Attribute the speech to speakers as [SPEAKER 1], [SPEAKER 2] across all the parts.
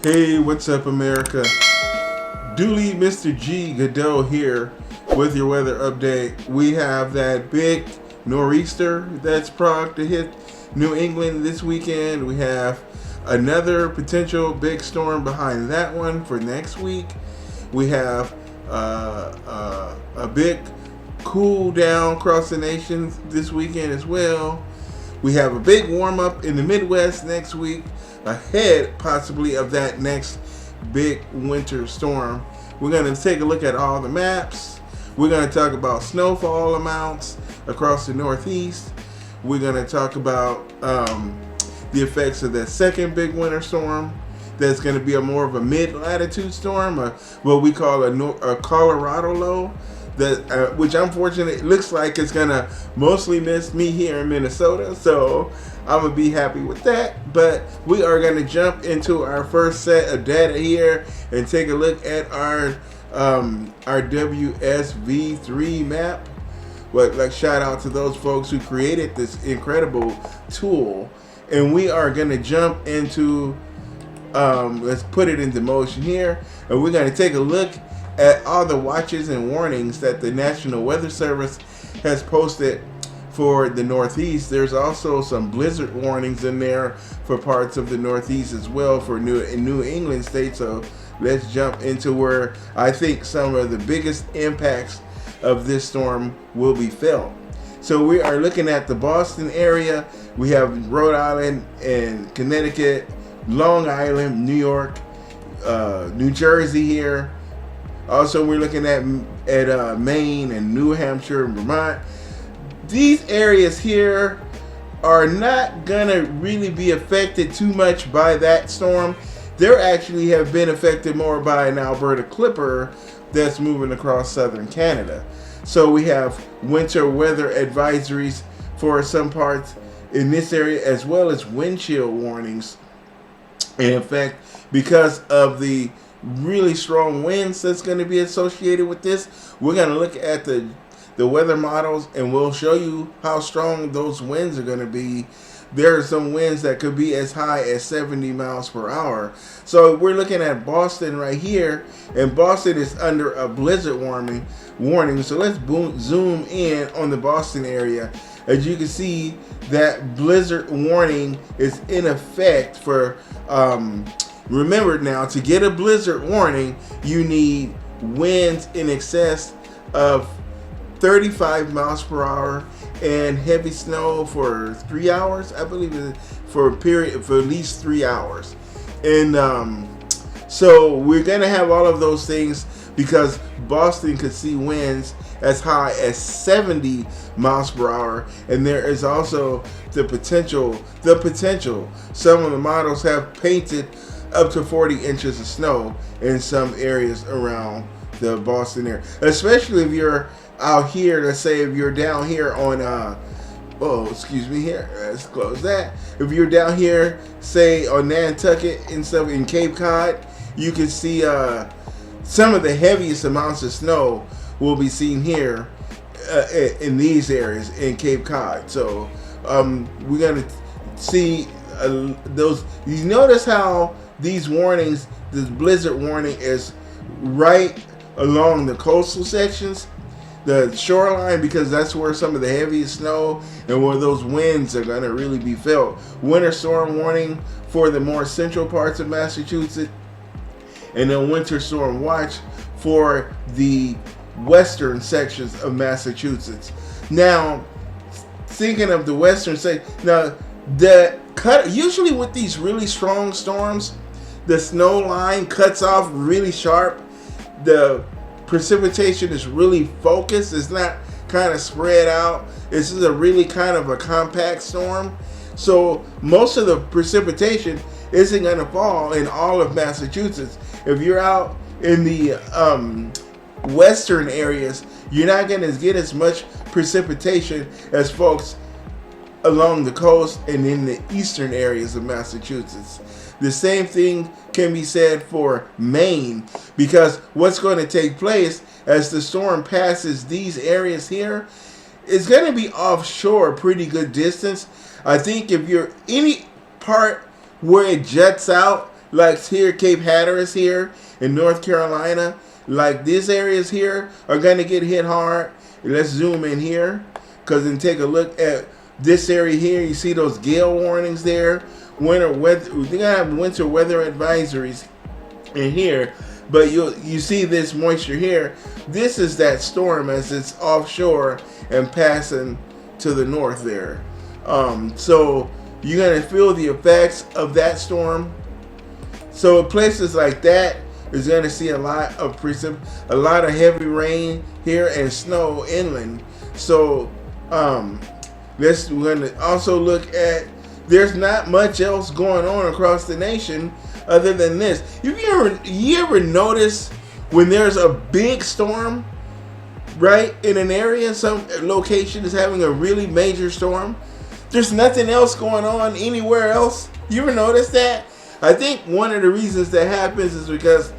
[SPEAKER 1] Hey, what's up, America? Dooley, Mr. G. Godot here with your weather update. We have that big noreaster that's progged to hit New England this weekend. We have another potential big storm behind that one for next week. We have a big cool down across the nation this weekend as well. We have a big warm up in the Midwest next week, ahead possibly of that next big winter storm. We're going to take a look at all the maps. We're going to talk about snowfall amounts across the Northeast. We're going to talk about the effects of that second big winter storm. That's going to be more of a mid-latitude storm, what we call a Colorado low. That which unfortunately it looks like it's gonna mostly miss me here in Minnesota, so I'm gonna be happy with that. But we are gonna jump into our first set of data here and take a look at our WSV3 map. Shout out to those folks who created this incredible tool, and we are gonna jump into let's put it into motion here, and we're gonna take a look at all the watches and warnings that the National Weather Service has posted for the Northeast. There's also some blizzard warnings in there for parts of the Northeast as well for New England states. So let's jump into where I think some of the biggest impacts of this storm will be felt. So we are looking at the Boston area. We have Rhode Island and Connecticut, Long Island, New York, New Jersey here. Also, we're looking at Maine and New Hampshire and Vermont. These areas here are not gonna really be affected too much by that storm. They actually have been affected more by an Alberta Clipper that's moving across southern Canada. So we have winter weather advisories for some parts in this area, as well as wind chill warnings. And in fact, because of the really strong winds that's going to be associated with this, we're going to look at the weather models, and we'll show you how strong those winds are going to be. There are some winds that could be as high as 70 miles per hour. So we're looking at Boston right here, and Boston is under a blizzard warning. So let's zoom in on the Boston area. As you can see, that blizzard warning is in effect for remember now, to get a blizzard warning, you need winds in excess of 35 miles per hour and heavy snow for 3 hours, I believe, for a period for at least 3 hours. And so we're going to have all of those things because Boston could see winds as high as 70 miles per hour. And there is also the potential, some of the models have painted up to 40 inches of snow in some areas around the Boston area. Especially if you're out here, let's say if you're down here on, here, let's close that. If you're down here, say on Nantucket and stuff in Cape Cod, you can see some of the heaviest amounts of snow will be seen here in these areas in Cape Cod. So we're going to see those. You notice how these warnings, this blizzard warning is right along the coastal sections, the shoreline, because that's where some of the heaviest snow and where those winds are going to really be felt. Winter storm warning for the more central parts of Massachusetts, and then winter storm watch for the western sections of Massachusetts. Now, thinking of the western section, now usually with these really strong storms, the snow line cuts off really sharp. The precipitation is really focused. It's not kind of spread out. This is a really kind of a compact storm. So most of the precipitation isn't going to fall in all of Massachusetts. If you're out in the western areas, you're not going to get as much precipitation as folks along the coast and in the eastern areas of Massachusetts. The same thing can be said for Maine, because what's going to take place as the storm passes these areas here is going to be offshore a pretty good distance. I think if you're any part where it jets out like here, Cape Hatteras here in North Carolina, like these areas here are going to get hit hard. Let's zoom in here, because then take a look at this area here. You see those gale warnings there. Winter weather, we're gonna have winter weather advisories in here, but you see this moisture here. This is that storm as it's offshore and passing to the north there. So you're gonna feel the effects of that storm. So places like that is gonna see a lot of a lot of heavy rain here and snow inland. So we're gonna also look at, there's not much else going on across the nation other than this. You ever notice when there's a big storm, right, in an area, some location is having a really major storm, there's nothing else going on anywhere else? You ever notice that? I think one of the reasons that happens is because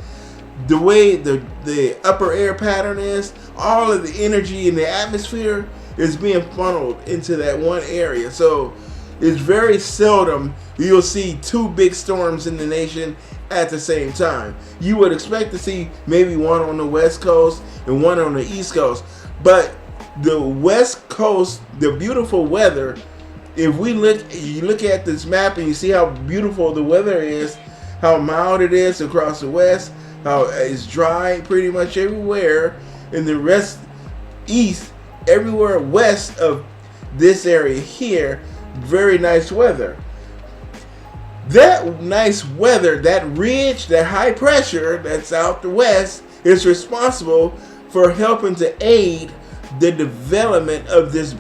[SPEAKER 1] the way the upper air pattern is, all of the energy in the atmosphere is being funneled into that one area. So it's very seldom you'll see two big storms in the nation at the same time. You would expect to see maybe one on the west coast and one on the east coast. But the west coast, the beautiful weather, if you look at this map and you see how beautiful the weather is, how mild it is across the west, how it's dry pretty much everywhere, and the rest east, everywhere west of this area here, very nice weather. That nice weather, that ridge, that high pressure that's out the west is responsible for helping to aid the development of this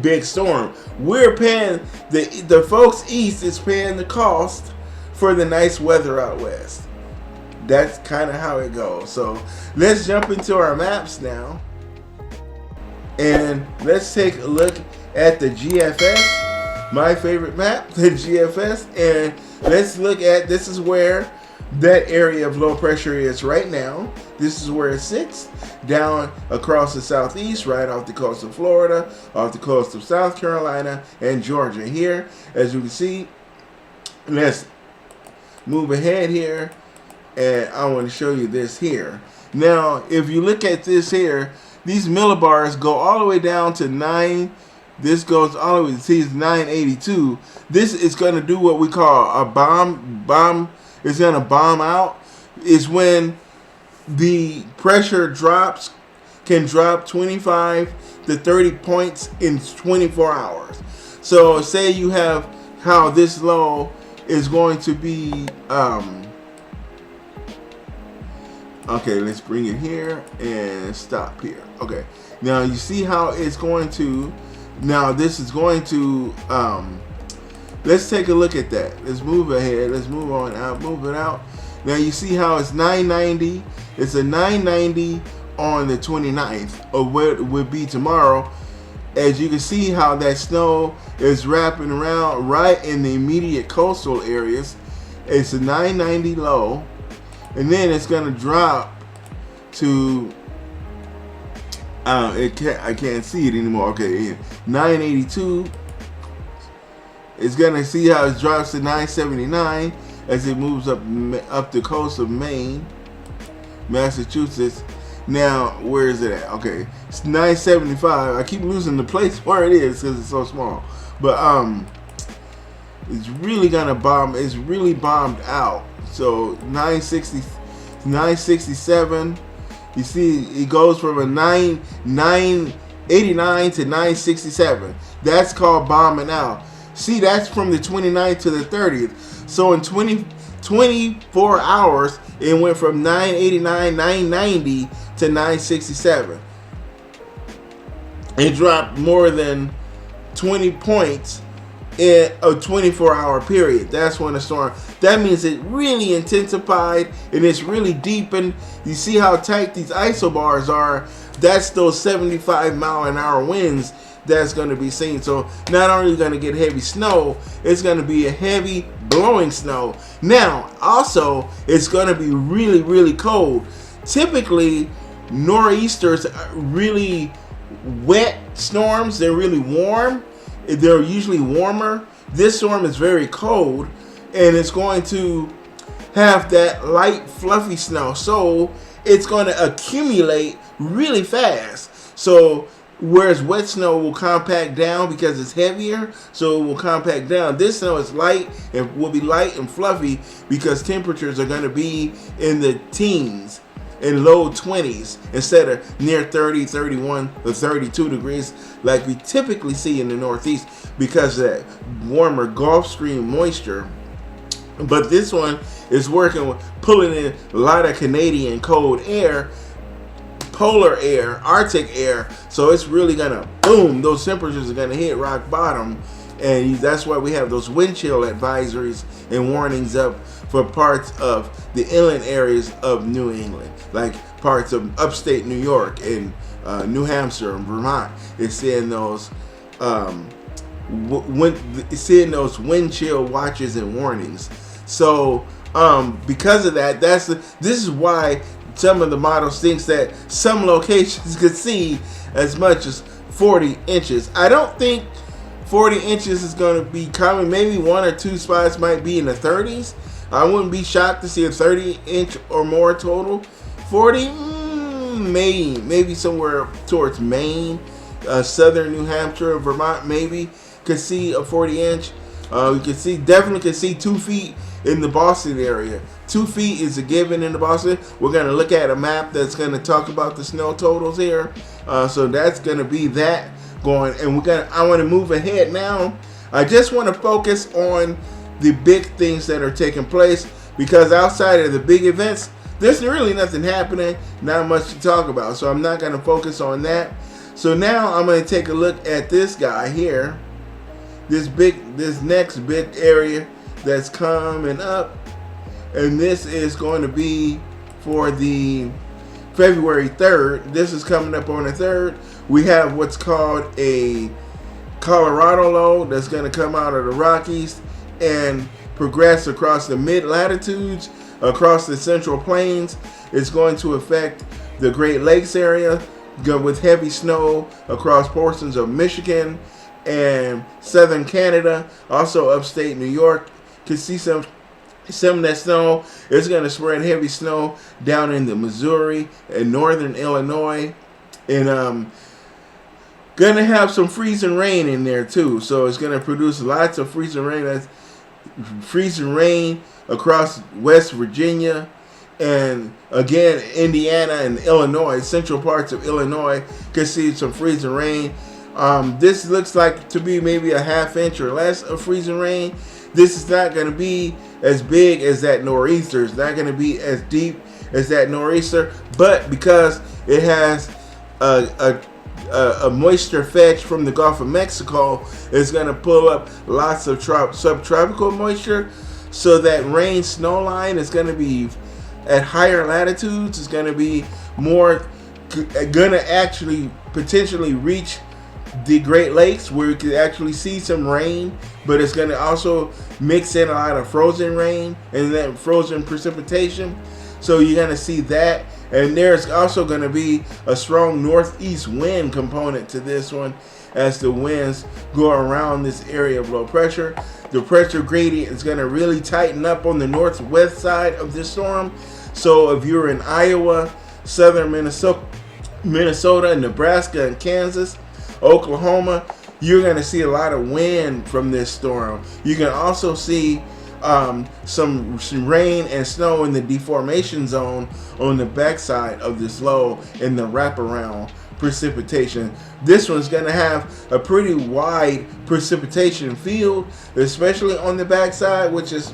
[SPEAKER 1] big storm. We're paying, the folks east is paying the cost for the nice weather out west. That's kind of how it goes. So let's jump into our maps now. And let's take a look at the GFS, my favorite map, the GFS. And let's look at, this is where that area of low pressure is right now. This is where it sits, down across the southeast, right off the coast of Florida, off the coast of South Carolina and Georgia. Here, as you can see, let's move ahead here, and I want to show you this here. Now, if you look at this here, these millibars go all the way down to 9. This goes all the way to 982. This is going to do what we call a bomb. It's going to bomb out. It's when the pressure can drop 25 to 30 points in 24 hours. So say you have how this low is going to be, okay, let's bring it here and stop here. Okay, now you see how it's going to, now this is going to, let's take a look at that. Let's move ahead. Let's move on out, move it out. Now you see how it's 990. It's a 990 on the 29th of what it would be tomorrow. As you can see how that snow is wrapping around right in the immediate coastal areas. It's a 990 low. And then it's going to drop to, I can't see it anymore. Okay, 982. It's going to see how it drops to 979 as it moves up the coast of Maine, Massachusetts. Now, where is it at? Okay, it's 975. I keep losing the place where it is because it's so small. But it's really gonna bomb. It's really bombed out. So 967. You see, it goes from a 989 to 967. That's called bombing out. See, that's from the 29th to the 30th. So in 24 hours, it went from 989, 990 to 967. It dropped more than 20 points in a 24-hour period. That's when the storm, that means it really intensified and it's really deepened. You see how tight these isobars are? That's those 75-mile-an-hour winds that's going to be seen. So not only are you going to get heavy snow, it's going to be a heavy blowing snow. Now, also, it's going to be really, really cold. Typically, nor'easters are really wet storms. They're really warm. They're usually warmer. This storm is very cold, and it's going to have that light, fluffy snow. So it's going to accumulate really fast. So whereas wet snow will compact down because it's heavier, so it will compact down. This snow is light and will be light and fluffy because temperatures are going to be in the teens, in low 20s, instead of near 30, 31, or 32 degrees like we typically see in the Northeast because of that warmer Gulf Stream moisture. But this one is working with pulling in a lot of Canadian cold air, polar air, Arctic air. So it's really gonna boom. Those temperatures are gonna hit rock bottom, and that's why we have those wind chill advisories and warnings up for parts of the inland areas of New England, like parts of upstate New York and New Hampshire and Vermont. It's seeing those wind chill watches and warnings. So because of that, this is why some of the models thinks that some locations could see as much as 40 inches. I don't think 40 inches is going to be common. Maybe one or two spots might be in the 30s. I wouldn't be shocked to see a 30-inch or more total. 40, maybe somewhere towards Maine, southern New Hampshire, Vermont, maybe could see a 40-inch. You definitely can see 2 feet in the Boston area. 2 feet is a given in the Boston. We're going to look at a map that's going to talk about the snow totals here. So that's going to be that going. And I want to move ahead now. I just want to focus on the big things that are taking place, because outside of the big events, there's really nothing happening, not much to talk about. So I'm not going to focus on that. So now I'm going to take a look at this guy here. This next big area that's coming up, and this is going to be for the February 3rd. This is coming up on the 3rd. We have what's called a Colorado low that's going to come out of the Rockies and progress across the mid-latitudes, across the Central Plains. It's going to affect the Great Lakes area with heavy snow across portions of Michigan and southern Canada, also upstate New York. Can see some of that snow. It's going to spread heavy snow down into Missouri and northern Illinois, and going to have some freezing rain in there too. So it's going to produce lots of freezing rain. That's freezing rain across West Virginia, and again Indiana and Illinois, central parts of Illinois could see some freezing rain. This looks like to be maybe a ½ inch or less of freezing rain. This is not going to be as big as that nor'easter. It's not going to be as deep as that nor'easter, but because it has a moisture fetch from the Gulf of Mexico, it's going to pull up lots of subtropical moisture. So that rain snow line is going to be at higher latitudes. It's going to be more, going to actually potentially reach the Great Lakes, where you can actually see some rain, but it's going to also mix in a lot of frozen rain and then frozen precipitation. So you're going to see that. And there's also going to be a strong northeast wind component to this one as the winds go around this area of low pressure. The pressure gradient is going to really tighten up on the northwest side of this storm. So if you're in Iowa, southern Minnesota, Nebraska, and Kansas, Oklahoma, you're going to see a lot of wind from this storm. You can also see some rain and snow in the deformation zone on the backside of this low in the wraparound precipitation. This one's going to have a pretty wide precipitation field, especially on the backside, which is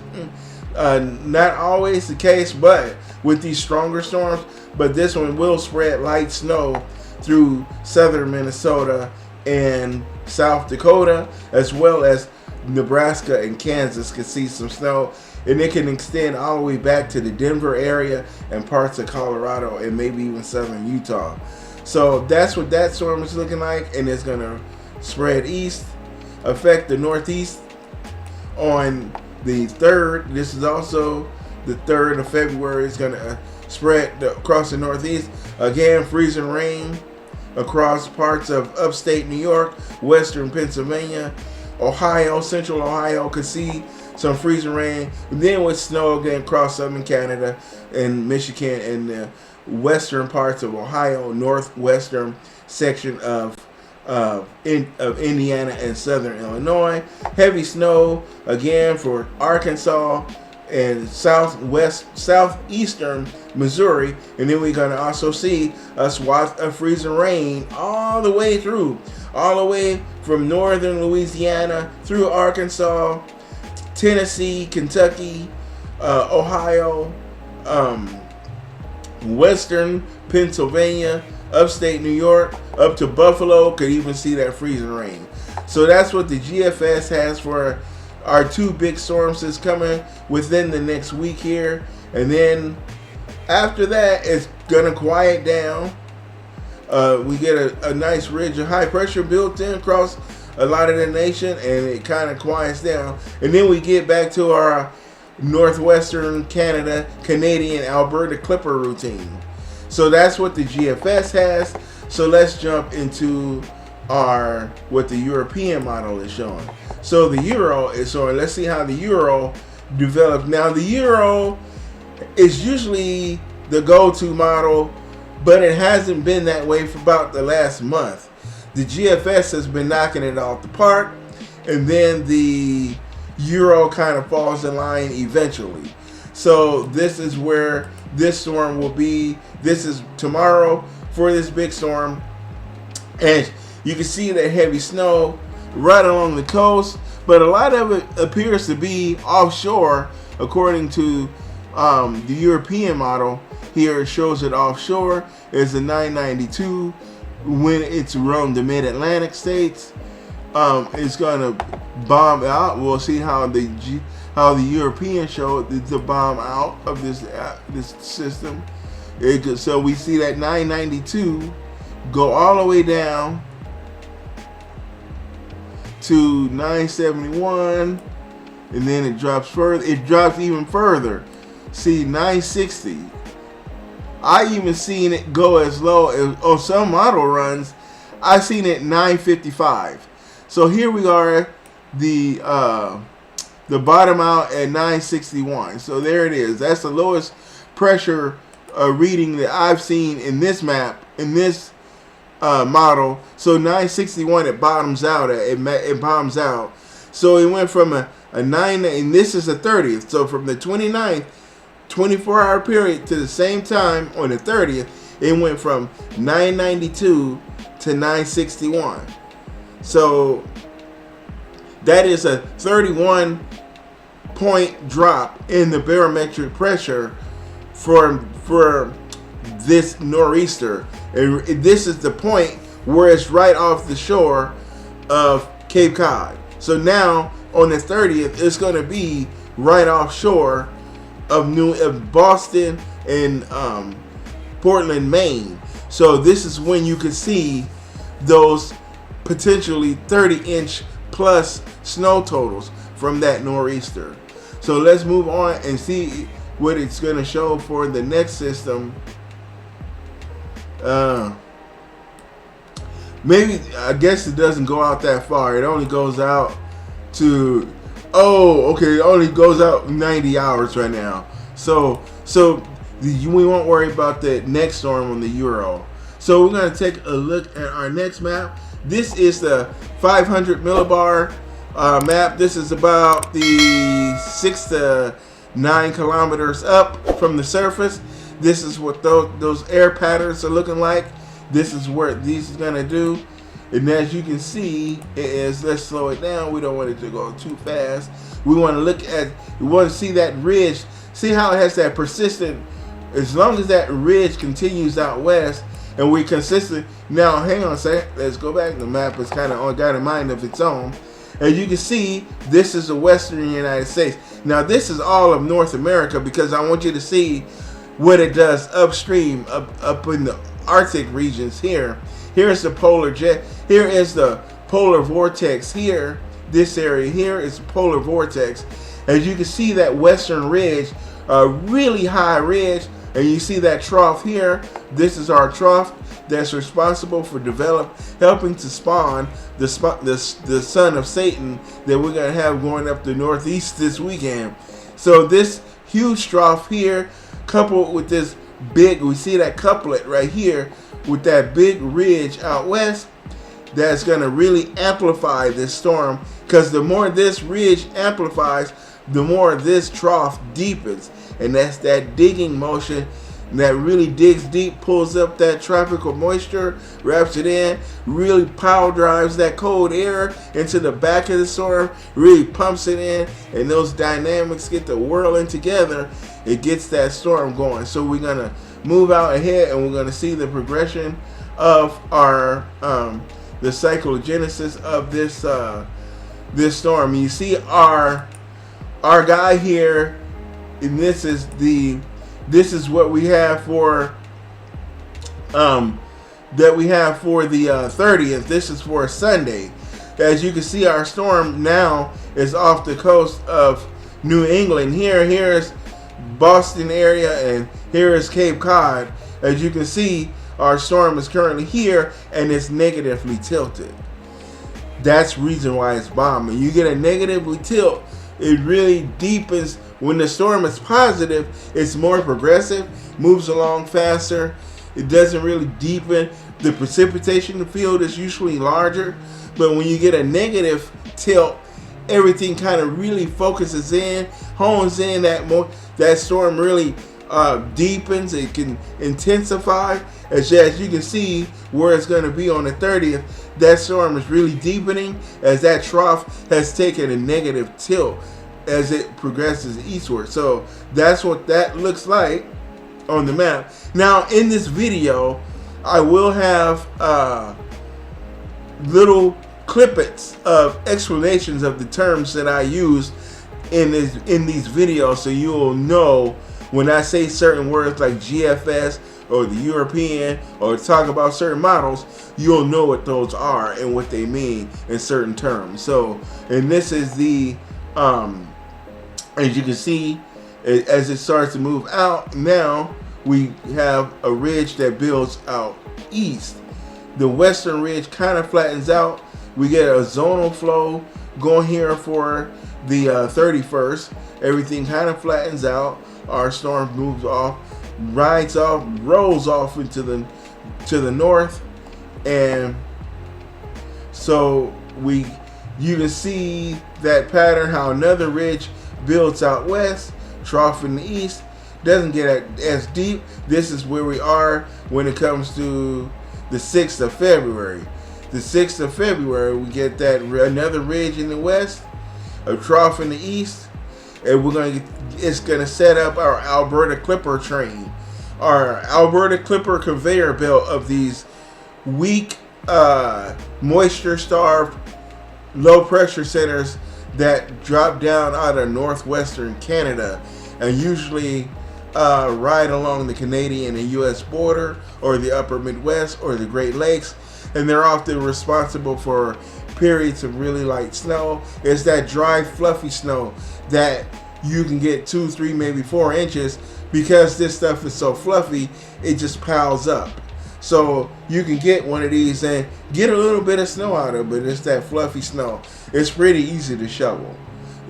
[SPEAKER 1] not always the case, but with these stronger storms. But this one will spread light snow through southern Minnesota and South Dakota, as well as Nebraska and Kansas can see some snow, and it can extend all the way back to the Denver area and parts of Colorado and maybe even southern Utah. So that's what that storm is looking like, and it's going to spread east, affect the Northeast on the 3rd. This is also the 3rd of February. It's going to spread across the Northeast. Again, freezing rain across parts of upstate New York, western Pennsylvania, Ohio, central Ohio could see some freezing rain. And then with snow again across southern Canada and Michigan and the western parts of Ohio, northwestern section of Indiana and southern Illinois. Heavy snow again for Arkansas and southeastern Missouri. And then we're going to also see a swath of freezing rain all the way through, all the way from northern Louisiana through Arkansas, Tennessee, Kentucky, Ohio, western Pennsylvania, upstate New York, up to Buffalo. Could even see that freezing rain. So that's what the GFS has for our two big storms that's coming within the next week here. And then after that, it's gonna quiet down. We get a nice ridge of high pressure built in across a lot of the nation, and it kind of quiets down. And then we get back to our northwestern Canadian Alberta Clipper routine. So that's what the GFS has. So let's jump into what the European model is showing. So the Euro is showing. Let's see how the Euro developed. Now the Euro is usually the go-to model, but it hasn't been that way for about the last month. The GFS has been knocking it off the park, and then the Euro kind of falls in line eventually. So this is where this storm will be. This is tomorrow for this big storm, and you can see that heavy snow right along the coast, but a lot of it appears to be offshore. According to the European model here, it shows it offshore is a 992 when it's around the mid-Atlantic states. It's gonna bomb out. We'll see how the European show the bomb out of this system. So we see that 992 go all the way down to 971, and then it drops further. It drops even further. See, 960. I even seen it go as low as, on some model runs, I seen it 955. So here we are, the bottom out at 961. So there it is. That's the lowest pressure reading that I've seen in this map, in this model. So 961 it bottoms out at. It bottoms out. So it went from a 9, and this is the 30th. So from the 29th 24-hour period to the same time on the 30th, it went from 992 to 961. So that is a 31 point drop in the barometric pressure for this nor'easter. And this is the point where it's right off the shore of Cape Cod. So now on the 30th, it's going to be right offshore of Boston and Portland, Maine. So this is when you can see those potentially 30-inch plus snow totals from that nor'easter. So let's move on and see what it's going to show for the next system. Maybe, I guess it doesn't go out that far. It only goes out to, it only goes out 90 hours right now. So we won't worry about the next storm on the Euro. So we're going to take a look at our next map. This is the 500 millibar map. This is about the 6 to 9 kilometers up from the surface. This is what those air patterns are looking like. This is what these is going to do. And as you can see, let's slow it down. We don't want it to go too fast. We want to see that ridge. See how it has that persistent, as long as that ridge continues out west and we're consistent. Now, hang on a second. Let's go back. The map is kind of got a mind of its own. And you can see this is the western United States. Now, this is all of North America because I want you to see what it does upstream, up in the Arctic regions here. Here's the polar jet. Here is the polar vortex here. This area here is the polar vortex. As you can see, that western ridge, a really high ridge, And you see that trough here. This is our trough that's responsible for helping to spawn the son of Satan that we're going to have going up the northeast this weekend. So this huge trough here, coupled with this big, we see that couplet right here with that big ridge out west, that's going to really amplify this storm, because the more this ridge amplifies, the more this trough deepens. And that's that digging motion that really digs deep, pulls up that tropical moisture, wraps it in, really power drives that cold air into the back of the storm, really pumps it in, and those dynamics get to whirling together. It gets that storm going. So we're going to move out ahead, and we're going to see the progression of our the cyclogenesis of this storm. You see our guy here, and this is what we have for that we have for the 30th. This is for Sunday. As you can see, our storm now is off the coast of New England. Here's Boston area, and here is Cape Cod. As you can see, our storm is currently here, and it's negatively tilted. That's the reason why it's bombing. You get a negatively tilt, it really deepens. When the storm is positive, it's more progressive, moves along faster. It doesn't really deepen. The precipitation field is usually larger. But when you get a negative tilt, everything kind of really focuses in, hones in. That storm really deepens. It can intensify. As you can see where it's going to be on the 30th, that storm is really deepening as that trough has taken a negative tilt as it progresses eastward. So that's what that looks like on the map. Now in this video, I will have little clippets of explanations of the terms that I use in these videos, so you will know when I say certain words like GFS or the European, or talk about certain models, you'll know what those are and what they mean in certain terms. So, and this is the as you can see, as it starts to move out, now we have a ridge that builds out east. The western ridge kind of flattens out. We get a zonal flow going here for the 31st. Everything kind of flattens out. Our storm moves off, rides off, rolls off into to the north, and so you can see that pattern, how another ridge builds out west, trough in the east, doesn't get as deep. This is where we are when it comes to the 6th of February. The 6th of February, we get that another ridge in the west, a trough in the east, and it's gonna set up our Alberta Clipper train, our Alberta Clipper conveyor belt of these weak, moisture-starved, low-pressure centers that drop down out of northwestern Canada and usually ride along the Canadian and U.S. border, or the upper Midwest, or the Great Lakes, and they're often responsible for periods of really light snow. It's that dry, fluffy snow that you can get 2, 3, maybe 4 inches, because this stuff is so fluffy, it just piles up. So you can get one of these and get a little bit of snow out of it, but it's that fluffy snow. It's pretty easy to shovel.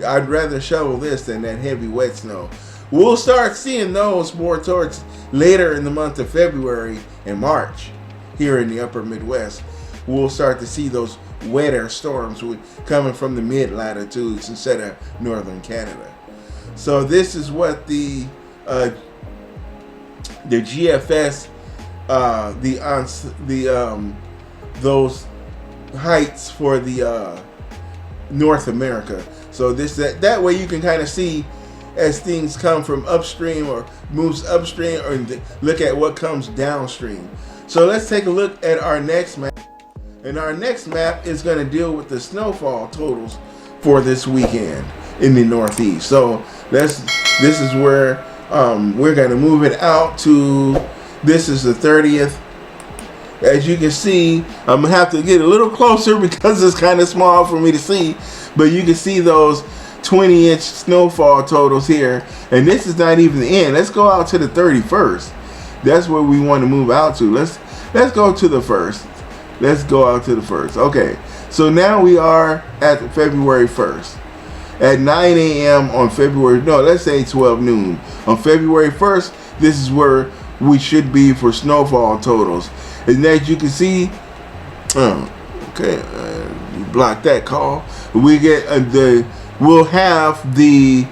[SPEAKER 1] I'd rather shovel this than that heavy wet snow. We'll start seeing those more towards later in the month of February and March here in the upper Midwest. We'll start to see those wetter storms coming from the mid-latitudes instead of northern Canada. So this is what the GFS, those heights for the North America. So that way you can kind of see as things come from upstream or moves upstream, or look at what comes downstream. So let's take a look at our next map. And our next map is going to deal with the snowfall totals for this weekend in the Northeast. So this is where we're going to move it out to. This is the 30th. As you can see, I'm going to have to get a little closer because it's kind of small for me to see. But you can see those 20-inch snowfall totals here, and this is not even the end. Let's go out to the 31st. That's where we want to move out to. Let's go to the 1st. Let's go out to the 1st. Okay, so now we are at February 1st. At 9 a.m. on February, no, let's say 12 noon. On February 1st, this is where we should be for snowfall totals. And as you can see, block that call. We get we'll have the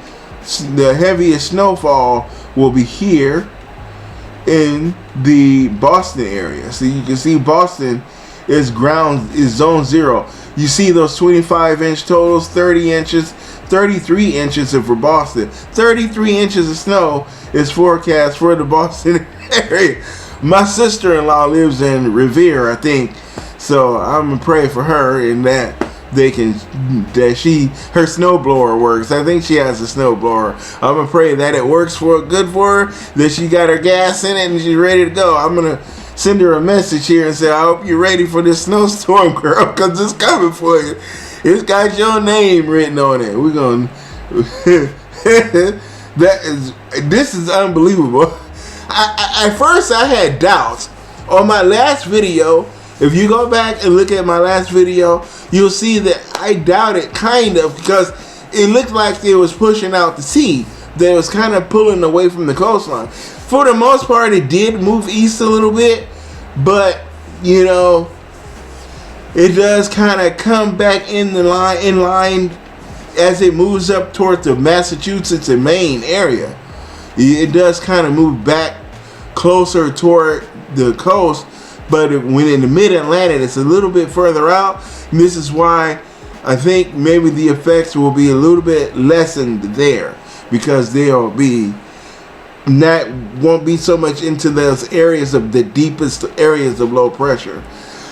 [SPEAKER 1] heaviest snowfall will be here in the Boston area. So you can see Boston is zone 0. You see those 25-inch totals, 30 inches, 33 inches for Boston. 33 inches of snow is forecast for the Boston area. My sister-in-law lives in Revere, I think. So I'm gonna pray for her and that her snowblower works. I think she has a snowblower. I'm gonna pray that it works good for her, that she got her gas in it and she's ready to go. I'm gonna send her a message here and say, I hope you're ready for this snowstorm, girl, because it's coming for you. It's got your name written on it. We're gonna this is unbelievable. At first I had doubts. On my last video, if you go back and look at my last video, you'll see that I doubted kind of, because it looked like it was pushing out to sea. That it was kind of pulling away from the coastline. For the most part, it did move east a little bit, but you know, it does kind of come back in line as it moves up towards the Massachusetts and Maine area. It does kind of move back closer toward the coast, but when in the mid-Atlantic, it's a little bit further out. And this is why I think maybe the effects will be a little bit lessened there, because they'll be won't be so much into those areas of the deepest areas of low pressure.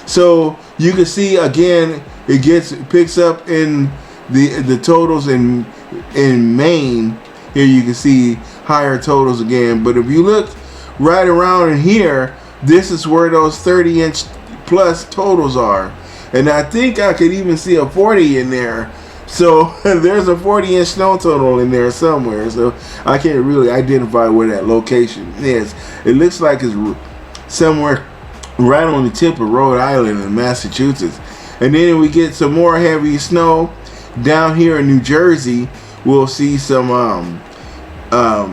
[SPEAKER 1] So you can see again, it picks up in the totals in Maine. Here you can see higher totals again. But if you look right around in here, this is where those 30-inch plus totals are. And I think I could even see a 40 in there. So there's a 40-inch snow total in there somewhere. So I can't really identify where that location is. It looks like it's somewhere right on the tip of Rhode Island and Massachusetts. And then we get some more heavy snow down here in New Jersey. We'll see some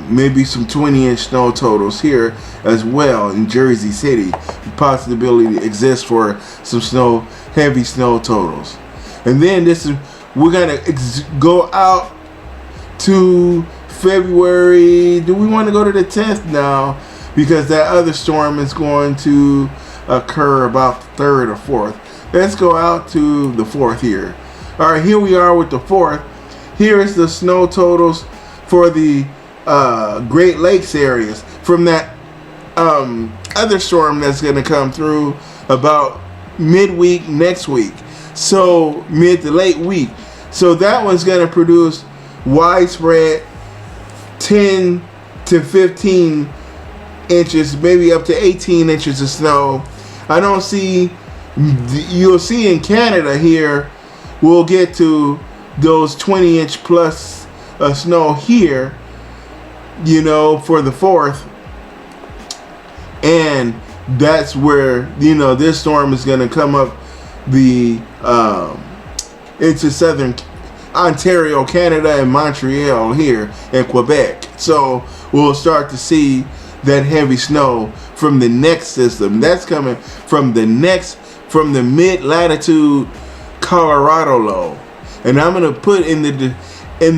[SPEAKER 1] maybe some 20-inch snow totals here as well in Jersey City. The possibility exists for some heavy snow totals. And then we're gonna go out to February. Do we want to go to the 10th now? Because that other storm is going to occur about the 3rd or 4th. Let's go out to the 4th here. All right, here we are with the 4th. Here is the snow totals for the Great Lakes areas from that other storm that's going to come through about midweek next week. So mid to late week. So that one's going to produce widespread 10 to 15 inches, maybe up to 18 inches of snow. I don't see, you'll see in Canada here, we'll get to those 20-inch plus snow here, you know, for the 4th. And that's where, you know, this storm is going to come up into southern Ontario, Canada, and Montreal here in Quebec. So we'll start to see that heavy snow from the next system. That's coming from the mid-latitude Colorado low. And I'm gonna put in the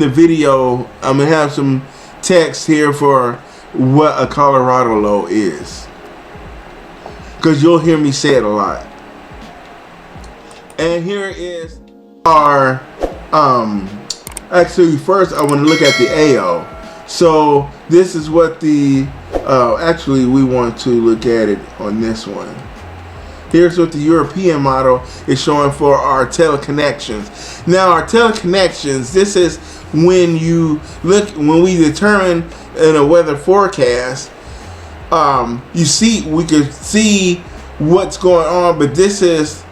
[SPEAKER 1] video, I'm gonna have some text here for what a Colorado low is, because you'll hear me say it a lot. And here is our actually first I want to look at the AO. So this is what the actually we want to look at it on this one. Here's what the European model is showing for our teleconnections. Now our teleconnections, this is when we determine in a weather forecast, we could see what's going on, but this is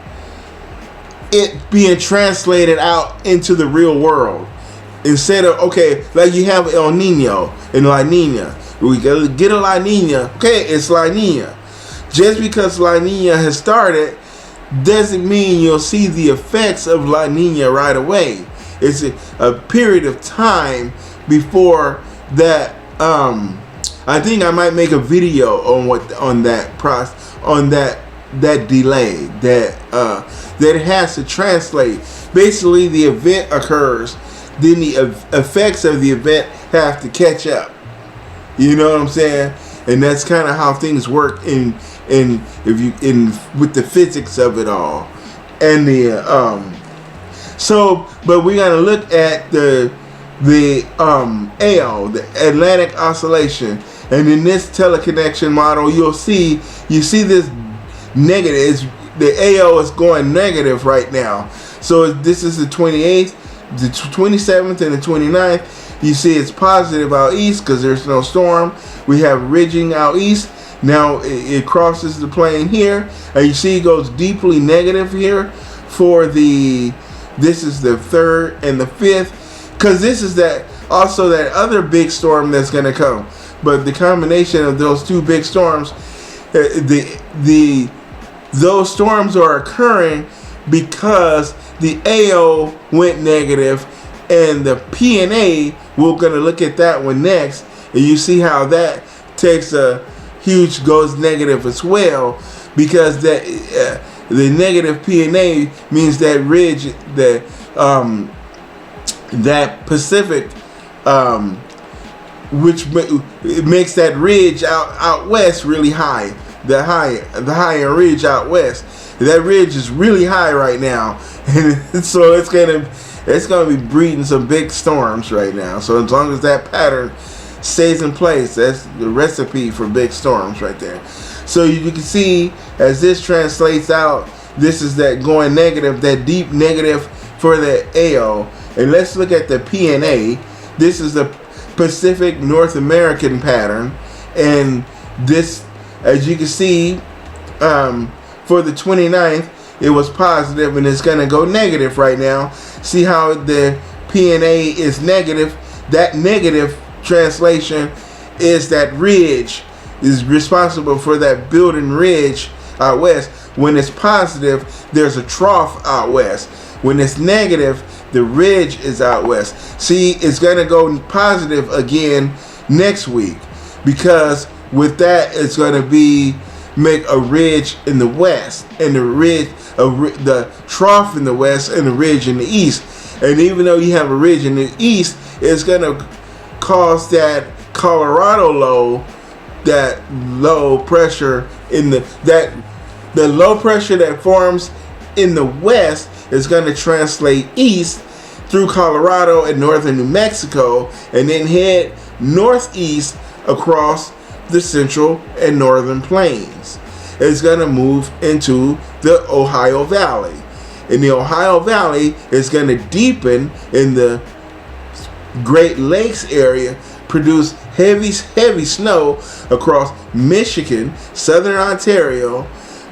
[SPEAKER 1] it being translated out into the real world. instead of, okay, like you have El Nino and La Nina. We gotta get a La Nina. Okay, it's La Nina. Just because La Nina has started doesn't mean you'll see the effects of La Nina right away. It's a period of time before that. I think I might make a video on that process, on that delay that it has to translate. Basically, the event occurs, then the effects of the event have to catch up. You know what I'm saying? And that's kind of how things work in with the physics of it all. And but we gotta look at the AO, the Atlantic Oscillation, and in this teleconnection model, you see this negative. The AO is going negative right now. So this is the 28th, the 27th, and the 29th. You see it's positive out east because there's no storm. We have ridging out east. Now it crosses the plane here, and you see it goes deeply negative here for this is the 3rd and the 5th, because this is that other big storm that's going to come. But the combination of those two big storms, those storms are occurring because the AO went negative, and the PNA, we're going to look at that one next, and you see how that takes a huge, goes negative as well, because that the negative PNA means that ridge, that Pacific, which makes that ridge out west really high. The higher ridge out west. That ridge is really high right now, and so it's gonna be breeding some big storms right now. So as long as that pattern stays in place, that's the recipe for big storms right there. So you can see as this translates out, this is that going negative, that deep negative for the AO. And let's look at the PNA. This is the Pacific North American pattern, and this, as you can see, for the 29th, it was positive, and it's going to go negative right now. See how the PNA is negative? That negative translation is that ridge is responsible for that building ridge out west. When it's positive, there's a trough out west. When it's negative, the ridge is out west. See, it's going to go positive again next week, because with that, it's going to make a ridge in the west, and the trough in the west, and the ridge in the east. And even though you have a ridge in the east, it's going to cause that Colorado low, that low pressure the low pressure that forms in the west is going to translate east through Colorado and northern New Mexico, and then head northeast across the central and northern plains. It's going to move into the Ohio Valley, and the Ohio Valley is going to deepen in the Great Lakes area, produce heavy snow across Michigan, southern Ontario,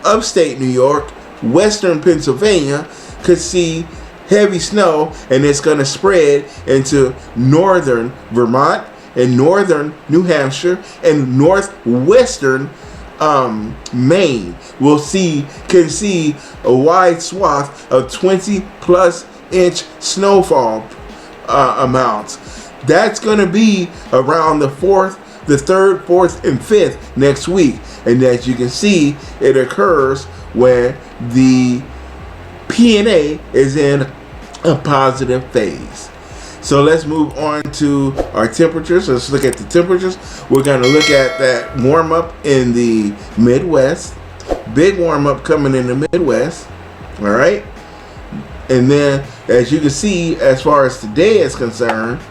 [SPEAKER 1] upstate New York, western Pennsylvania. Could see heavy snow, and it's going to spread into northern Vermont and northern New Hampshire and northwestern Maine. Can see a wide swath of 20+ inch snowfall amounts. That's going to be around the 3rd, 4th, and 5th next week. And as you can see, it occurs when the PNA is in a positive phase. So let's move on to our temperatures. Let's look at the temperatures. We're going to look at that warm up in the Midwest. Big warm up coming in the Midwest. All right. And then, as you can see, as far as today is concerned,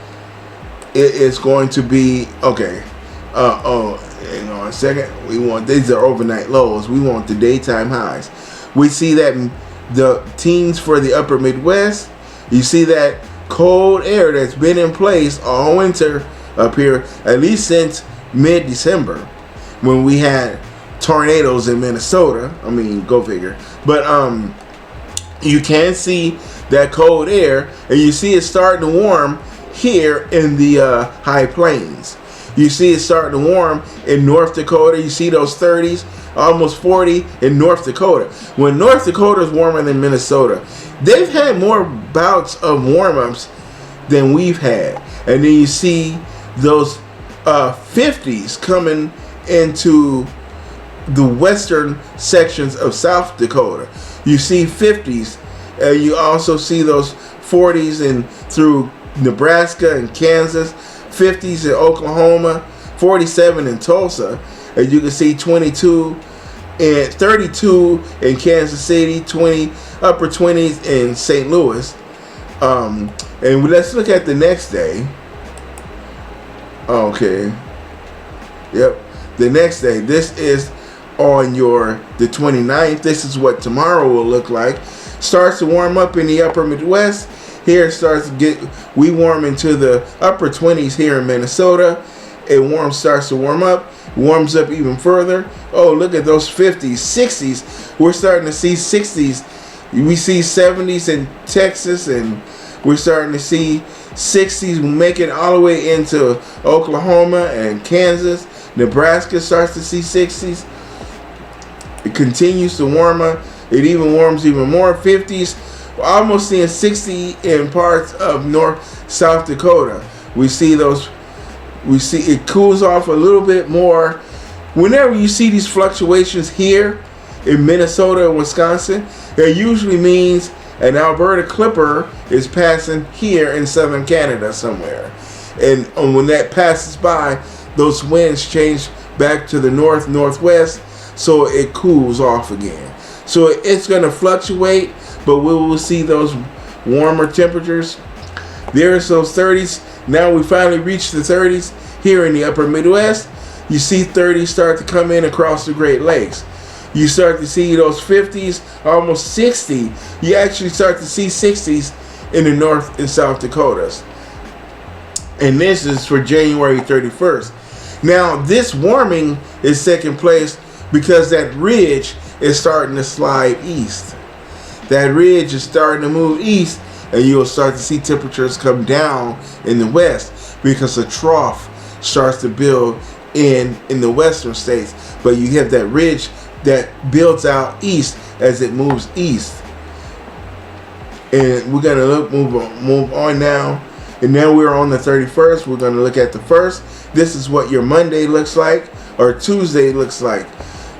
[SPEAKER 1] it is going to be, okay. Hang on a second. These are overnight lows. We want the daytime highs. We see that in the teens for the upper Midwest. You see that cold air that's been in place all winter up here, at least since mid-December, when we had tornadoes in Minnesota. I mean, go figure. But you can see that cold air, and you see it starting to warm here in the high plains. You see it starting to warm in North Dakota. You see those 30s, almost 40 in North Dakota. When North Dakota is warmer than Minnesota, they've had more bouts of warm-ups than we've had. And then you see those 50s coming into the western sections of South Dakota. You see 50s, and you also see those 40s and through Nebraska and Kansas, 50s in Oklahoma, 47 in Tulsa, and you can see 22 and 32 in Kansas City, 20 upper 20s in St. Louis. And let's look at the next day. Okay. Yep. The next day. This is on the 29th. This is what tomorrow will look like. Starts to warm up in the upper Midwest. Here it starts to we warm into the upper 20s here in Minnesota. It starts to warm up, warms up even further. Oh, look at those 50s, 60s. We're starting to see 60s. We see 70s in Texas, and we're starting to see 60s make it all the way into Oklahoma and Kansas. Nebraska starts to see 60s. It continues to warm up. It even warms even more. 50s. We're almost seeing 60 in parts of South Dakota. We see it cools off a little bit more. Whenever you see these fluctuations here in Minnesota and Wisconsin, it usually means an Alberta clipper is passing here in southern Canada somewhere. And when that passes by, those winds change back to the northwest, so it cools off again. So it's going to fluctuate, but we will see those warmer temperatures. There's those 30s. Now we finally reached the 30s here in the upper Midwest. You see 30s start to come in across the Great Lakes. You start to see those 50s, almost 60. You actually start to see 60s in the North and South Dakotas. And this is for January 31st. Now, this warming is taking place because that ridge is starting to slide east. That ridge is starting to move east, and you'll start to see temperatures come down in the west because a trough starts to build in the western states. But you have that ridge that builds out east as it moves east. And we're going to move on now. And now we're on the 31st. We're going to look at the 1st. This is what your Monday looks like, or Tuesday looks like.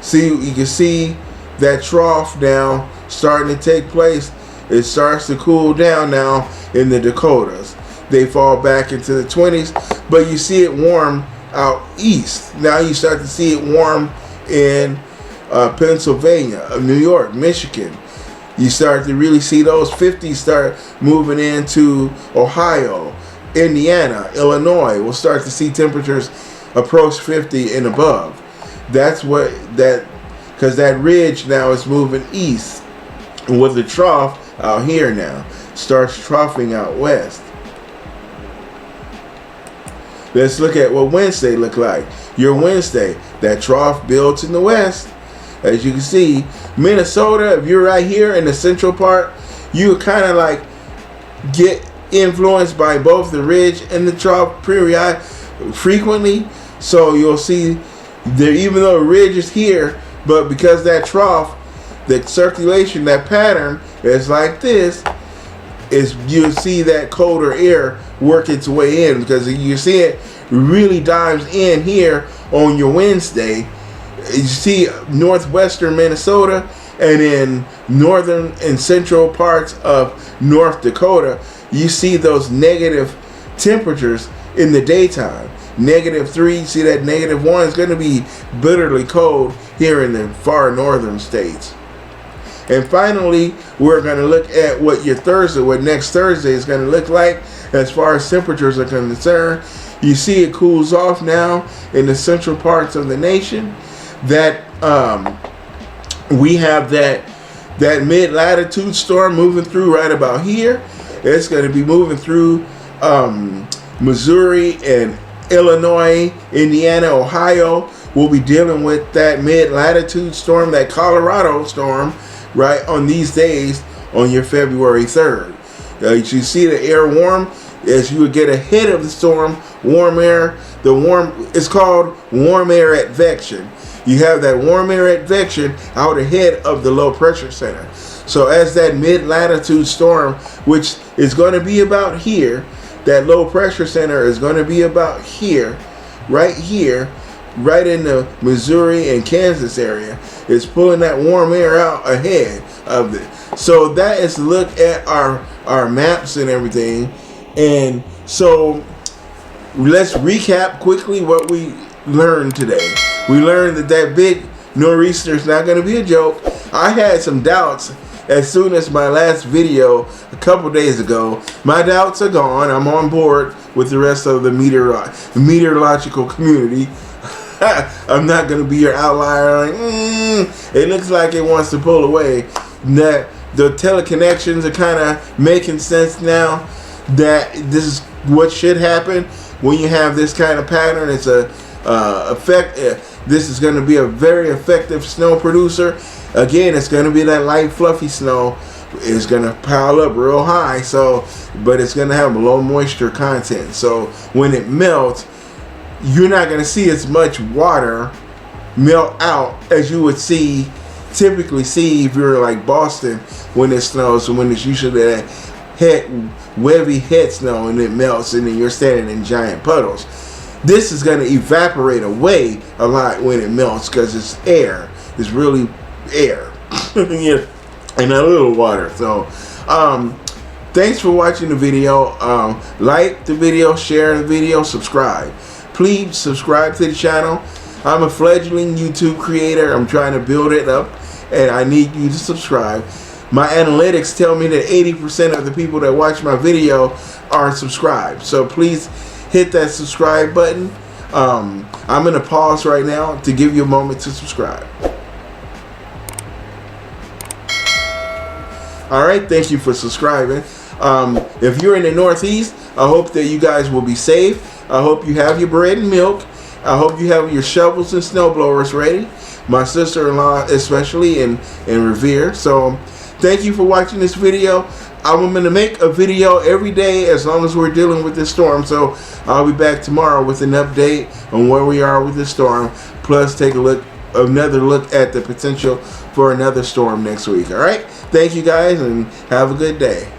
[SPEAKER 1] See, you can see that trough now starting to take place. It starts to cool down now in the Dakotas. They fall back into the 20s, but you see it warm out east. Now you start to see it warm in Pennsylvania, New York, Michigan. You start to really see those 50s start moving into Ohio, Indiana, Illinois. We'll start to see temperatures approach 50 and above. That's because that ridge now is moving east. And with the trough out here now, starts troughing out west. Let's look at what Wednesday look like. Your Wednesday, that trough builds in the west. As you can see, Minnesota, if you're right here in the central part, you kind of like get influenced by both the ridge and the trough frequently. So you'll see there, even though the ridge is here, but because that trough, the circulation, that pattern is like this, you'll see that colder air work its way in, because you see it really dives in here on your Wednesday. You see northwestern Minnesota and in northern and central parts of North Dakota, you see those negative temperatures in the daytime. -3, you see that -1 is going to be bitterly cold here in the far northern states. And finally, we're going to look at what next Thursday is going to look like as far as temperatures are concerned. You see it cools off now in the central parts of the nation. That we have that mid-latitude storm moving through right about here. It's going to be moving through Missouri and Illinois, Indiana, Ohio. We'll be dealing with that mid-latitude storm, that Colorado storm, right on these days on your February 3rd. You see the air warm. as you would get ahead of the storm, warm air. It's called warm air advection. You have that warm air advection out ahead of the low pressure center. So as that mid-latitude storm, which is going to be about here, that low pressure center is going to be about here, right in the Missouri and Kansas area, is pulling that warm air out ahead of it. So that is a look at our maps and everything. And so let's recap quickly what we learned today. We learned that big nor'easter is not going to be a joke. I had some doubts as soon as my last video a couple days ago. My doubts are gone. I'm on board with the rest of the meteorological community. I'm not going to be your outlier. Like, it looks like it wants to pull away. That the teleconnections are kind of making sense now. That this is what should happen when you have this kind of pattern. It's this is going to be a very effective snow producer. Again, it's going to be that light fluffy snow. It's going to pile up real high, but it's going to have low moisture content. So when it melts, you're not going to see as much water melt out as you would typically see if you're like Boston when it snows, when it's usually that wavy head snow and it melts and then you're standing in giant puddles. This is going to evaporate away a lot when it melts because it's air. It's really air and a little water. So thanks for watching the video. Like the video, share the video, subscribe. Please subscribe to the channel. I'm a fledgling YouTube creator. I'm trying to build it up and I need you to subscribe. My analytics tell me that 80% of the people that watch my video are subscribed. So please hit that subscribe button. I'm going to pause right now to give you a moment to subscribe. Alright, thank you for subscribing. If you're in the Northeast, I hope that you guys will be safe. I hope you have your bread and milk. I hope you have your shovels and snow blowers ready. My sister-in-law especially in Revere. So thank you for watching this video. I'm going to make a video every day as long as we're dealing with this storm. So I'll be back tomorrow with an update on where we are with the storm. Plus take another look at the potential for another storm next week. All right. Thank you guys and have a good day.